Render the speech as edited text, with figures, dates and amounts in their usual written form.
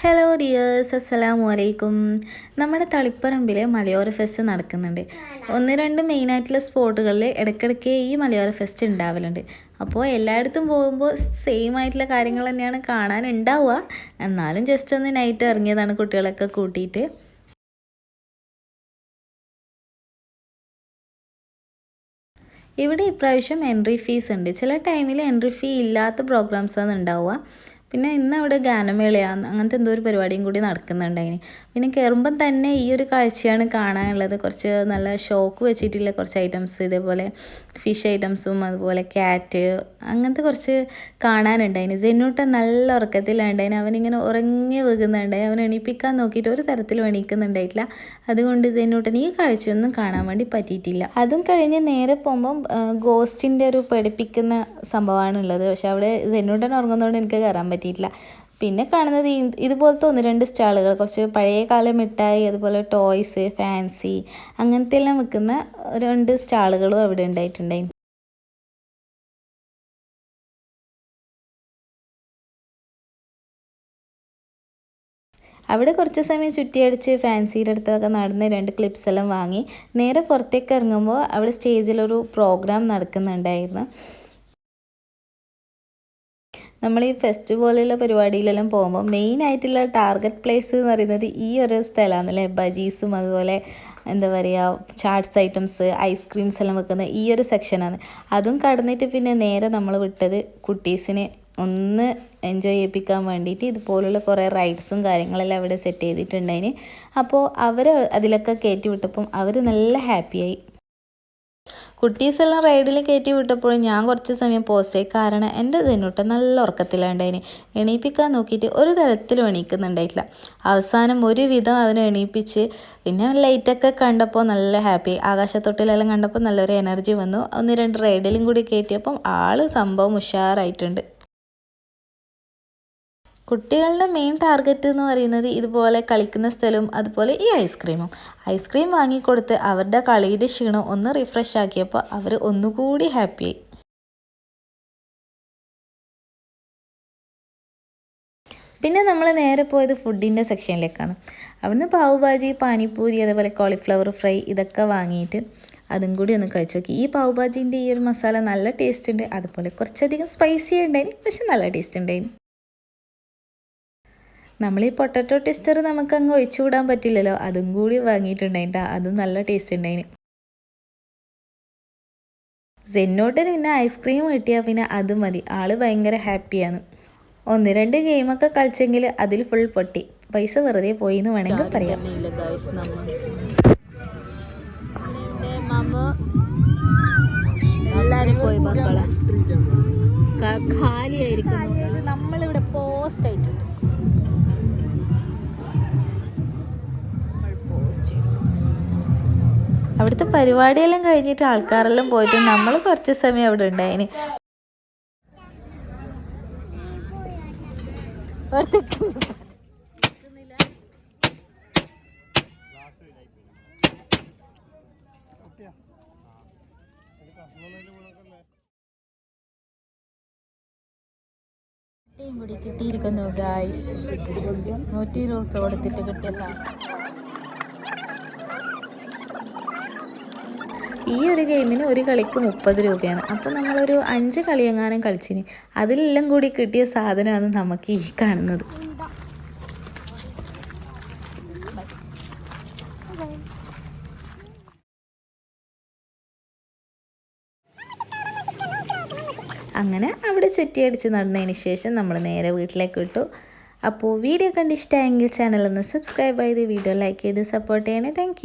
Hello dears, അസ്സലാമു അലൈക്കും. നമ്മുടെ തളിപ്പറമ്പിൽ മലയോര ഫെസ്റ്റ് നടക്കുന്നുണ്ട്. ഒന്ന് രണ്ട് മെയിനായിട്ടുള്ള സ്പോട്ടുകളിൽ ഇടയ്ക്കിടയ്ക്ക് ഈ മലയോര ഫെസ്റ്റ് ഉണ്ടാവലുണ്ട്. അപ്പോൾ എല്ലായിടത്തും പോകുമ്പോൾ സെയിം ആയിട്ടുള്ള കാര്യങ്ങൾ തന്നെയാണ് കാണാനുണ്ടാവുക. എന്നാലും ജസ്റ്റ് ഒന്ന് നൈറ്റ് ഇറങ്ങിയതാണ് കുട്ടികളൊക്കെ കൂട്ടിയിട്ട്. ഇവിടെ ഇപ്രാവശ്യം എൻട്രി ഫീസ് ഉണ്ട്. ചില ടൈമിൽ എൻട്രി ഫീ ഇല്ലാത്ത പ്രോഗ്രാംസാണ് ഉണ്ടാവുക. പിന്നെ ഇന്ന് അവിടെ ഗാനമേളയാണ്, അങ്ങനത്തെ എന്തോ ഒരു പരിപാടിയും കൂടി നടക്കുന്നുണ്ടായിന്. പിന്നെ കയറുമ്പം തന്നെ ഈ ഒരു കാഴ്ചയാണ് കാണാനുള്ളത്. കുറച്ച് നല്ല ഷോക്ക് വെച്ചിട്ടുള്ള കുറച്ച് ഐറ്റംസ്, ഇതേപോലെ ഫിഷ് ഐറ്റംസും അതുപോലെ ക്യാറ്റ്, അങ്ങനത്തെ കുറച്ച് കാണാനുണ്ടായിന്. ജെന്നൂട്ടൻ നല്ല ഉറക്കത്തിലുണ്ടായിന്. അവനിങ്ങനെ ഉറങ്ങി വീകുന്നുണ്ടായി. അവൻ എണീപ്പിക്കാൻ നോക്കിയിട്ട് ഒരു തരത്തിലും എണീക്കുന്നുണ്ടായിട്ടില്ല. അതുകൊണ്ട് ജെന്നൂട്ടൻ ഈ കാഴ്ചയൊന്നും കാണാൻ വേണ്ടി പറ്റിയിട്ടില്ല. അതും കഴിഞ്ഞ് നേരെ പോകുമ്പം ഗോസ്റ്റിൻ്റെ ഒരു പഠിപ്പിക്കുന്ന സംഭവമാണുള്ളത്. പക്ഷെ അവിടെ ജെന്നൂട്ടൻ ഉറങ്ങുന്നതുകൊണ്ട് എനിക്ക് കയറാൻ പറ്റിയിട്ടില്ല. പിന്നെ കാണുന്നത് ഇതുപോലത്തെ ഒന്ന് രണ്ട് സ്റ്റാളുകൾ, കുറച്ച് പഴയകാല മിഠായി, അതുപോലെ ടോയ്സ്, ഫാൻസി, അങ്ങനത്തെ എല്ലാം വിൽക്കുന്ന രണ്ട് സ്റ്റാളുകളും അവിടെ ഉണ്ടായിട്ടുണ്ടായി. അവിടെ കുറച്ച് സമയം ചുറ്റിയടിച്ച് ഫാൻസിയുടെ അടുത്തൊക്കെ നടന്ന് രണ്ട് ക്ലിപ്സ് എല്ലാം വാങ്ങി നേരെ പുറത്തേക്ക് ഇറങ്ങുമ്പോൾ അവിടെ സ്റ്റേജിലൊരു പ്രോഗ്രാം നടക്കുന്നുണ്ടായിരുന്നു. നമ്മൾ ഈ ഫെസ്റ്റ് പോലെയുള്ള പരിപാടിയിലെല്ലാം പോകുമ്പോൾ മെയിനായിട്ടുള്ള ടാർഗറ്റ് പ്ലേസ് എന്ന് പറയുന്നത് ഈ ഒരു സ്ഥലമാണല്ലേ. ബജീസും അതുപോലെ എന്താ പറയുക, ചാട്സ് ഐറ്റംസ്, ഐസ്ക്രീംസ് എല്ലാം വെക്കുന്ന ഈ ഒരു സെക്ഷനാണ്. അതും കടന്നിട്ട് പിന്നെ നേരെ നമ്മൾ വിട്ടത് കുട്ടീസിന് ഒന്ന് എൻജോയ് ചെയ്യിപ്പിക്കാൻ വേണ്ടിയിട്ട് ഇതുപോലുള്ള കുറേ റൈഡ്സും കാര്യങ്ങളെല്ലാം അവിടെ സെറ്റ് ചെയ്തിട്ടുണ്ടായിന്. അപ്പോൾ അവർ അതിലൊക്കെ കയറ്റി വിട്ടപ്പം അവർ നല്ല ഹാപ്പിയായി. കുട്ടീസെല്ലാം റൈഡിൽ കയറ്റി വിട്ടപ്പോൾ ഞാൻ കുറച്ച് സമയം പോസ്റ്റായി. കാരണം എൻ്റെ ജെന്നൂട്ടൻ നല്ല ഉറക്കത്തിലുണ്ടായിന്. എണീപ്പിക്കാൻ നോക്കിയിട്ട് ഒരു തരത്തിലും എണീക്കുന്നുണ്ടായിട്ടില്ല. അവസാനം ഒരുവിധം അതിനെ എണീപ്പിച്ച് പിന്നെ ലൈറ്റൊക്കെ കണ്ടപ്പോൾ നല്ല ഹാപ്പി. ആകാശത്തൊട്ടിലെല്ലാം കണ്ടപ്പോൾ നല്ലൊരു എനർജി വന്നു. ഒന്ന് രണ്ട് റൈഡിലും കൂടി കയറ്റിയപ്പം സംഭവം ഉഷാറായിട്ടുണ്ട്. കുട്ടികളുടെ മെയിൻ ടാർഗറ്റ് എന്ന് പറയുന്നത് ഇതുപോലെ കളിക്കുന്ന സ്ഥലവും അതുപോലെ ഈ ഐസ്ക്രീം വാങ്ങിക്കൊടുത്ത് അവരുടെ കളിയുടെ ക്ഷീണം ഒന്ന് റിഫ്രഷ് ആക്കിയപ്പോൾ അവർ ഒന്നുകൂടി ഹാപ്പിയായി. പിന്നെ നമ്മൾ നേരെ പോയത് ഫുഡിൻ്റെ സെക്ഷനിലേക്കാണ്. അവിടുന്ന് പാവ് ഭാജി, പാനിപ്പൂരി, അതേപോലെ കോളിഫ്ലവർ ഫ്രൈ ഇതൊക്കെ വാങ്ങിയിട്ട് അതും കൂടി ഒന്ന് കഴിച്ചു നോക്കി. ഈ പാവ് ഭാജീൻ്റെ ഈ ഒരു മസാല നല്ല ടേസ്റ്റ് ഉണ്ട്. അതുപോലെ കുറച്ചധികം സ്പൈസി ഉണ്ടായിന്, പക്ഷെ നല്ല ടേസ്റ്റ് ഉണ്ടായിന്. നമ്മൾ ഈ പൊട്ടറ്റോ ടെസ്റ്റർ നമുക്ക് അങ്ങ് ഒഴിച്ചുകൂടാൻ പറ്റില്ലല്ലോ, അതും കൂടി വാങ്ങിയിട്ടുണ്ടായിട്ടാ. അതും നല്ല ടേസ്റ്റ് ഉണ്ടായിന്. സെന്നോട്ടിന് പിന്നെ ഐസ്ക്രീം കിട്ടിയാൽ പിന്നെ അത് മതി, ആള് ഭയങ്കര ഹാപ്പിയാണ്. ഒന്ന് രണ്ട് ഗെയിമൊക്കെ കളിച്ചെങ്കിൽ അതിൽ ഫുൾ പൊട്ടി. പൈസ വെറുതെ പോയി എന്ന് വേണമെങ്കിൽ പറയാം. എല്ലാരും പോയി മക്കളെ ഖാലിയായിരിക്കുന്നു. നമ്മളിവിടെ പോസ്റ്റ് ആയിട്ടുണ്ട്. അവിടുത്തെ പരിപാടിയെല്ലാം കഴിഞ്ഞിട്ട് ആൾക്കാരെല്ലാം പോയിട്ട് നമ്മൾ കുറച്ച് സമയം അവിടെ ഉണ്ടായിന്. കൂടി കിട്ടിയിരിക്കുന്നു ഗായ്സ്. 120 രൂപ കൊടുത്തിട്ട് കിട്ടിയതാണ്. ഈ ഒരു ഗെയിമിന് ഒരു കളിക്ക് 30 രൂപയാണ്. അപ്പോൾ നമ്മളൊരു 5 കളിയെങ്ങാനും കളിച്ചിന്. അതിലെല്ലാം കൂടി കിട്ടിയ സാധനമാണ് നമുക്ക് ഈ കാണുന്നത്. അങ്ങനെ അവിടെ ചുറ്റിയടിച്ച് നടന്നതിന് ശേഷം നമ്മൾ നേരെ വീട്ടിലേക്ക് വിട്ടു. അപ്പോൾ വീഡിയോ കണ്ട് ഇഷ്ടമായെങ്കിൽ ചാനൽ ഒന്ന് സബ്സ്ക്രൈബ് ചെയ്ത് വീഡിയോ ലൈക്ക് ചെയ്ത് സപ്പോർട്ട് ചെയ്യണേ. താങ്ക്